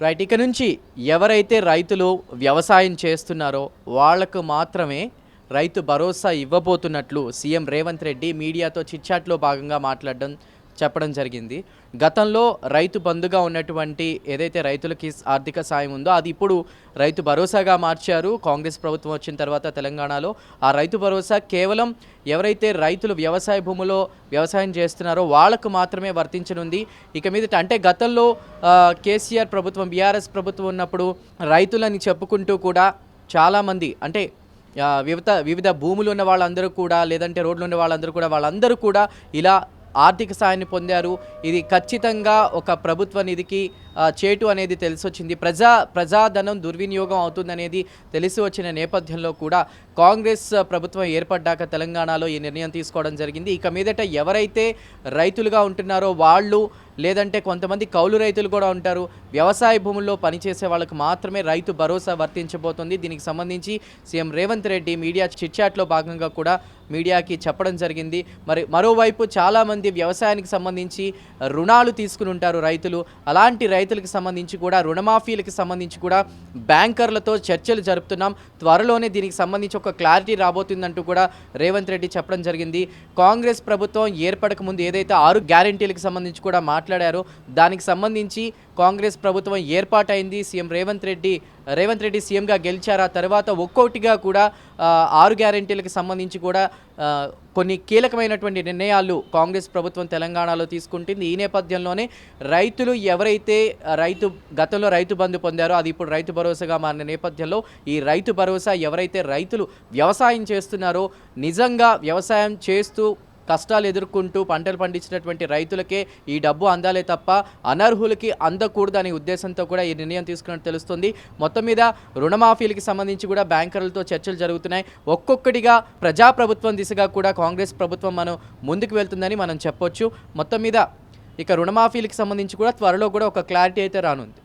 Right. ఇక నుంచి ఎవరైతే రైతులు వ్యవసాయం చేస్తున్నారో వాళ్ళకు మాత్రమే రైతు భరోసా ఇవ్వబోతున్నట్లు సీఎం రేవంత్ రెడ్డి మీడియాతో చిట్చాట్లో భాగంగా చెప్పడం జరిగింది. గతంలో రైతు బంధుగా ఉన్నటువంటి ఏదైతే రైతులకి ఆర్థిక సాయం ఉందో అది ఇప్పుడు రైతు భరోసాగా మార్చారు. కాంగ్రెస్ ప్రభుత్వం వచ్చిన తర్వాత తెలంగాణలో ఆ రైతు భరోసా కేవలం ఎవరైతే రైతులు వ్యవసాయ భూములో వ్యవసాయం చేస్తున్నారో వాళ్ళకు మాత్రమే వర్తించనుంది. ఇక మీదట అంటే గతంలో కేసీఆర్ ప్రభుత్వం, బీఆర్ఎస్ ప్రభుత్వం ఉన్నప్పుడు రైతులని చెప్పుకుంటూ కూడా చాలామంది అంటే వివిధ భూములు ఉన్న వాళ్ళందరూ కూడా, లేదంటే రోడ్లు ఉన్న వాళ్ళందరూ కూడా ఇలా ఆర్థిక సాయాన్ని పొందారు. ఇది ఖచ్చితంగా ఒక ప్రభుత్వ నిధికి చేటు అనేది తెలిసొచ్చింది. ప్రజాధనం దుర్వినియోగం అవుతుందనేది తెలిసి వచ్చిన నేపథ్యంలో కూడా కాంగ్రెస్ ప్రభుత్వం ఏర్పడ్డాక తెలంగాణలో ఈ నిర్ణయం తీసుకోవడం జరిగింది. ఇక మీదట ఎవరైతే రైతులుగా ఉంటున్నారో వాళ్ళు, లేదంటే కొంతమంది కౌలు రైతులు కూడా ఉంటారు, వ్యవసాయ భూముల్లో పనిచేసే వాళ్ళకు మాత్రమే రైతు భరోసా వర్తించబోతుంది. దీనికి సంబంధించి సీఎం రేవంత్ రెడ్డి మీడియా చిట్చాట్లో భాగంగా కూడా మీడియాకి చెప్పడం జరిగింది. మరోవైపు చాలామంది వ్యవసాయానికి సంబంధించి రుణాలు తీసుకుని ఉంటారు రైతులు. అలాంటి రైతులకు సంబంధించి కూడా, రుణమాఫీలకు సంబంధించి కూడా బ్యాంకర్లతో చర్చలు జరుపుతున్నాం. త్వరలోనే దీనికి సంబంధించి ఒక క్లారిటీ రాబోతుందంటూ కూడా రేవంత్ రెడ్డి చెప్పడం జరిగింది. కాంగ్రెస్ ప్రభుత్వం ఏర్పడక ముందు ఏదైతే 6 గ్యారెంటీలకు సంబంధించి కూడా మాట్లాడారో దానికి సంబంధించి కాంగ్రెస్ ప్రభుత్వం ఏర్పాటైంది. సీఎం రేవంత్ రెడ్డి సీఎంగా గెలిచారు. ఆ తర్వాత ఒక్కొక్కటిగా కూడా 6 గ్యారెంటీలకు సంబంధించి కూడా కొన్ని కీలకమైనటువంటి నిర్ణయాలు కాంగ్రెస్ ప్రభుత్వం తెలంగాణలో తీసుకుంటుంది. ఈ నేపథ్యంలోనే రైతులు ఎవరైతే గతంలో రైతు బంధు పొందారో అది ఇప్పుడు రైతు భరోసాగా మారిన నేపథ్యంలో ఈ రైతు భరోసా ఎవరైతే రైతులు వ్యవసాయం చేస్తున్నారో, నిజంగా వ్యవసాయం చేస్తూ కష్టాలు ఎదుర్కొంటూ పంటలు పండించినటువంటి రైతులకే ఈ డబ్బు అందాలే తప్ప అనర్హులకి అందకూడదు అనే ఉద్దేశంతో కూడా ఈ నిర్ణయం తీసుకున్నట్టు తెలుస్తుంది. మొత్తం మీద రుణమాఫీలకి సంబంధించి కూడా బ్యాంకర్లతో చర్చలు జరుగుతున్నాయి. ఒక్కొక్కటిగా ప్రజాప్రభుత్వం దిశగా కూడా కాంగ్రెస్ ప్రభుత్వం ముందుకు వెళ్తుందని మనం చెప్పొచ్చు. మొత్తం మీద ఇక రుణమాఫీలకి సంబంధించి కూడా త్వరలో కూడా ఒక క్లారిటీ అయితే రానుంది.